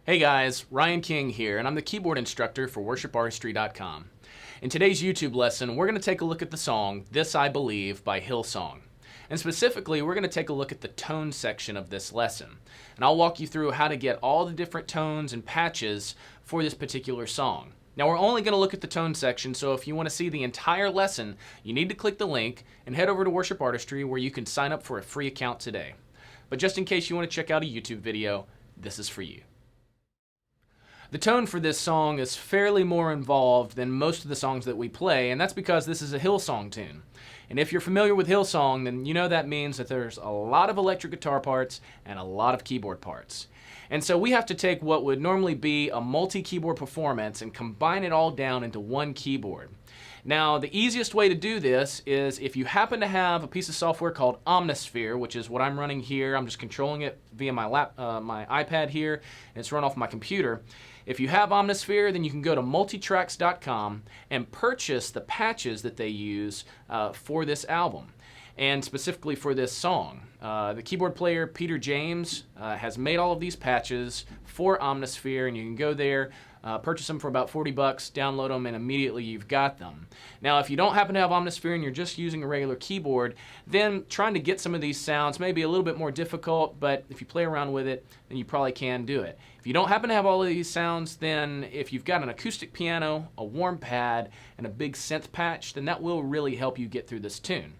Hey guys, Ryan King here, and I'm the keyboard instructor for WorshipArtistry.com. In today's YouTube lesson, we're going to take a look at the song This I Believe by Hillsong. And specifically, we're going to take a look at the tone section of this lesson. And I'll walk you through how to get all the different tones and patches for this particular song. Now, we're only going to look at the tone section, so if you want to see the entire lesson, you need to click the link and head over to Worship Artistry where you can sign up for a free account today. But just in case you want to check out a YouTube video, this is for you. The tone for this song is fairly more involved than most of the songs that we play, and that's because this is a Hillsong tune. And if you're familiar with Hillsong, then you know that means that there's a lot of electric guitar parts and a lot of keyboard parts. And so we have to take what would normally be a multi-keyboard performance and combine it all down into one keyboard. Now, the easiest way to do this is if you happen to have a piece of software called Omnisphere, which is what I'm running here. I'm just controlling it via my iPad here, and it's run off my computer. If you have Omnisphere, then you can go to multitracks.com and purchase the patches that they use for this album, and specifically for this song. The keyboard player, Peter James, has made all of these patches for Omnisphere, and you can go there, purchase them for about 40 bucks, download them, and immediately you've got them. Now, if you don't happen to have Omnisphere and you're just using a regular keyboard, then trying to get some of these sounds may be a little bit more difficult, but if you play around with it, then you probably can do it. If you don't happen to have all of these sounds, then if you've got an acoustic piano, a warm pad, and a big synth patch, then that will really help you get through this tune.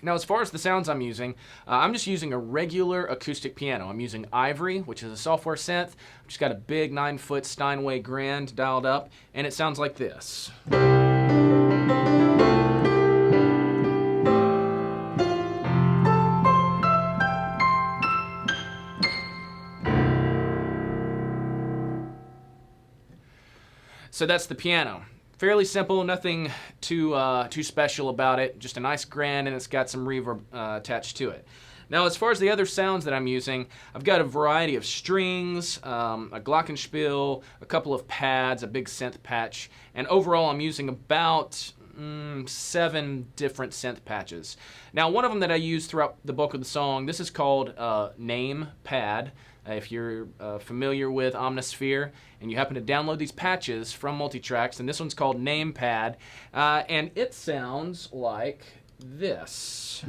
Now, as far as the sounds I'm using, I'm just using a regular acoustic piano. I'm using Ivory, which is a software synth. I've just got a big 9-foot Steinway Grand dialed up, and it sounds like this. So that's the piano. Fairly simple, nothing too special about it, just a nice grand, and it's got some reverb attached to it. Now, as far as the other sounds that I'm using, I've got a variety of strings, a glockenspiel, a couple of pads, a big synth patch, and overall I'm using about 7 different synth patches. Now, one of them that I use throughout the bulk of the song, this is called Name Pad. If you're familiar with Omnisphere and you happen to download these patches from Multitracks, then this one's called Name Pad, and it sounds like this.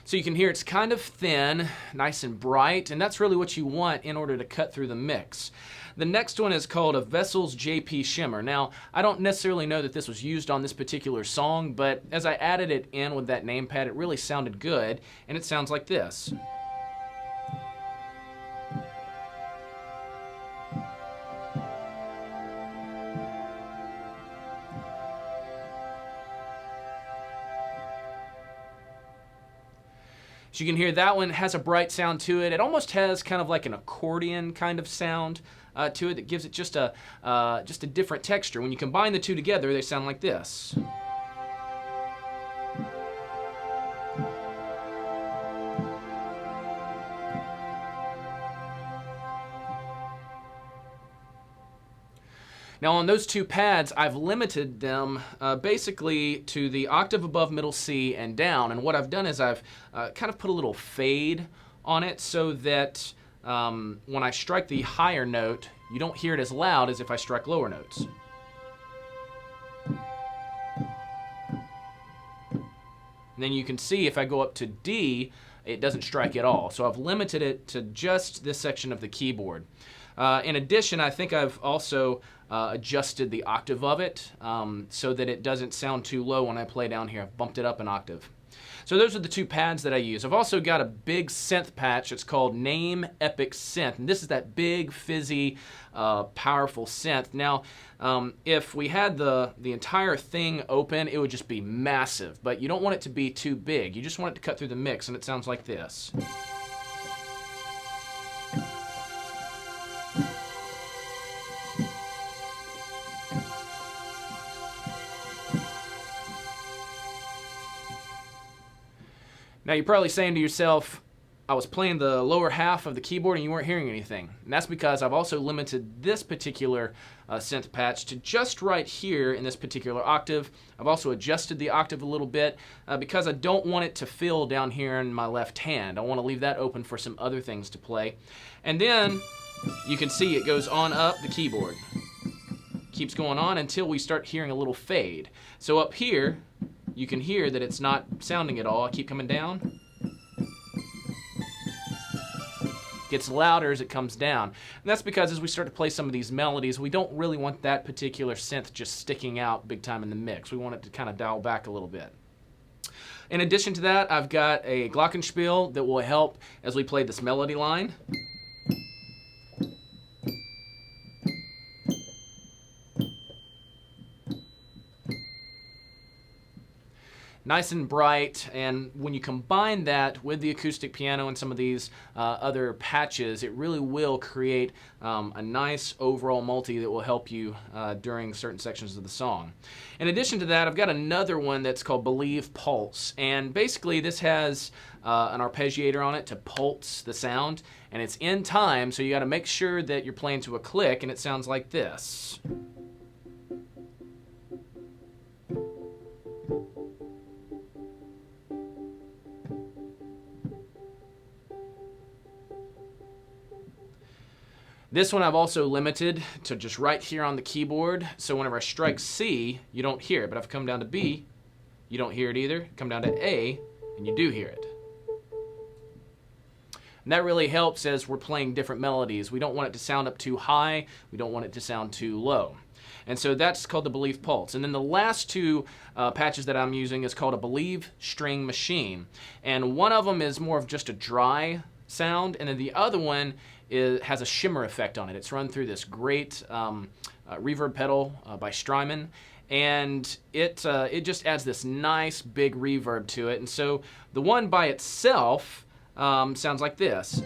So you can hear it's kind of thin, nice and bright, and that's really what you want in order to cut through the mix. The next one is called a Vessel's JP Shimmer. Now, I don't necessarily know that this was used on this particular song, but as I added it in with that name pad, it really sounded good, and it sounds like this. So you can hear that one has a bright sound to it. It almost has kind of like an accordion kind of sound to it that gives it just a different texture. When you combine the two together, they sound like this. Now, on those two pads, I've limited them basically to the octave above middle C and down. And what I've done is I've kind of put a little fade on it so that when I strike the higher note, you don't hear it as loud as if I strike lower notes. And then you can see if I go up to D, it doesn't strike at all. So I've limited it to just this section of the keyboard. In addition, I think I've also adjusted the octave of it so that it doesn't sound too low when I play down here. I've bumped it up an octave. So those are the two pads that I use. I've also got a big synth patch. It's called Name Epic Synth, and this is that big, fizzy, powerful synth. Now, if we had the entire thing open, it would just be massive, but you don't want it to be too big. You just want it to cut through the mix, and it sounds like this. Now, you're probably saying to yourself, I was playing the lower half of the keyboard and you weren't hearing anything. And that's because I've also limited this particular synth patch to just right here in this particular octave. I've also adjusted the octave a little bit because I don't want it to fill down here in my left hand. I want to leave that open for some other things to play. And then you can see it goes on up the keyboard. Keeps going on until we start hearing a little fade. So up here, you can hear that it's not sounding at all. I keep coming down. Gets louder as it comes down. And that's because as we start to play some of these melodies, we don't really want that particular synth just sticking out big time in the mix. We want it to kind of dial back a little bit. In addition to that, I've got a glockenspiel that will help as we play this melody line. Nice and bright, and when you combine that with the acoustic piano and some of these other patches, it really will create a nice overall multi that will help you during certain sections of the song. In addition to that, I've got another one that's called Believe Pulse, and basically this has an arpeggiator on it to pulse the sound, and it's in time, so you got to make sure that you're playing to a click, and it sounds like this. This one I've also limited to just right here on the keyboard, so whenever I strike C, you don't hear it. But if I come down to B, you don't hear it either. Come down to A, and you do hear it. And that really helps as we're playing different melodies. We don't want it to sound up too high. We don't want it to sound too low. And so that's called the Believe Pulse. And then the last two patches that I'm using is called a Believe String Machine. And one of them is more of just a dry sound, and then the other one has a shimmer effect on it. It's run through this great reverb pedal by Strymon, and it just adds this nice big reverb to it. And so the one by itself sounds like this.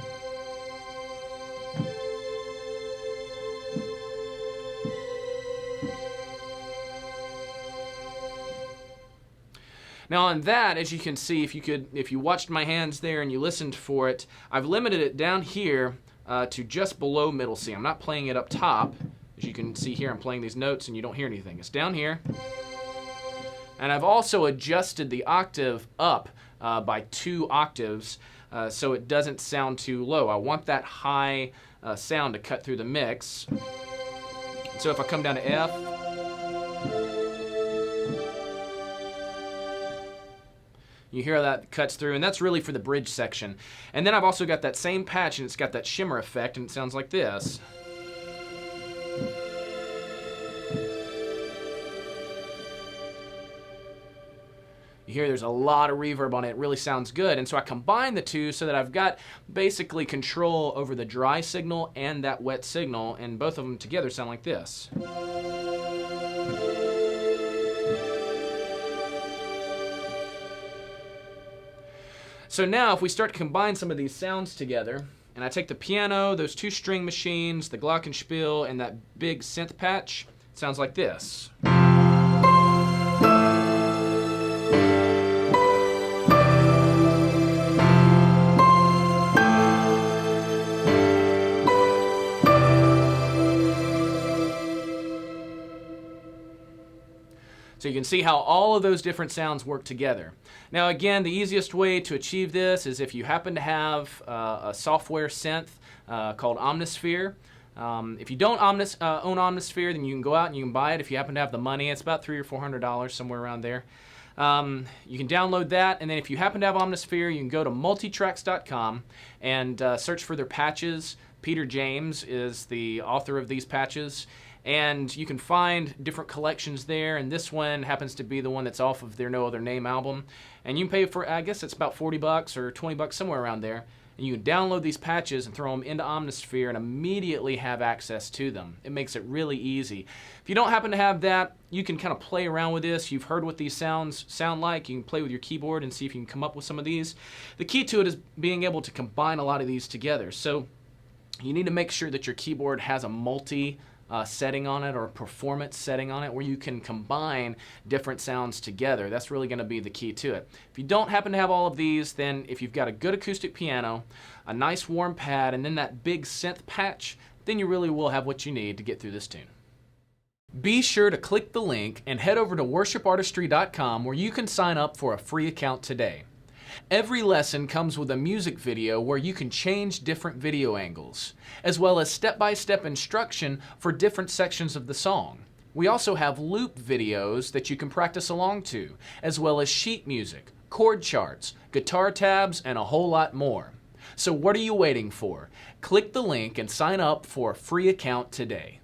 Now on that, as you can see, if you watched my hands there and you listened for it, I've limited it down here to just below middle C. I'm not playing it up top. As you can see here, I'm playing these notes and you don't hear anything. It's down here. And I've also adjusted the octave up by 2 octaves so it doesn't sound too low. I want that high sound to cut through the mix. So if I come down to F, you hear that cuts through, and that's really for the bridge section. And then I've also got that same patch, and it's got that shimmer effect, and it sounds like this. You hear there's a lot of reverb on it. It really sounds good. And so I combine the two so that I've got basically control over the dry signal and that wet signal, and both of them together sound like this. So now if we start to combine some of these sounds together, and I take the piano, those 2 string machines, the glockenspiel, and that big synth patch, it sounds like this. So you can see how all of those different sounds work together. Now again, the easiest way to achieve this is if you happen to have a software synth called Omnisphere. If you don't own Omnisphere, then you can go out and you can buy it if you happen to have the money. It's about $300 or $400, somewhere around there. You can download that, and then if you happen to have Omnisphere, you can go to multitracks.com and search for their patches. Peter James is the author of these patches. And you can find different collections there, and this one happens to be the one that's off of their No Other Name album. And you can pay for, I guess it's about $40 or $20, somewhere around there. And you can download these patches and throw them into Omnisphere and immediately have access to them. It makes it really easy. If you don't happen to have that, you can kind of play around with this. You've heard what these sounds sound like. You can play with your keyboard and see if you can come up with some of these. The key to it is being able to combine a lot of these together. So you need to make sure that your keyboard has a multi setting on it or a performance setting on it where you can combine different sounds together. That's really going to be the key to it. If you don't happen to have all of these, then if you've got a good acoustic piano, a nice warm pad, and then that big synth patch, then you really will have what you need to get through this tune. Be sure to click the link and head over to worshipartistry.com where you can sign up for a free account today. Every lesson comes with a music video where you can change different video angles, as well as step-by-step instruction for different sections of the song. We also have loop videos that you can practice along to, as well as sheet music, chord charts, guitar tabs, and a whole lot more. So what are you waiting for? Click the link and sign up for a free account today.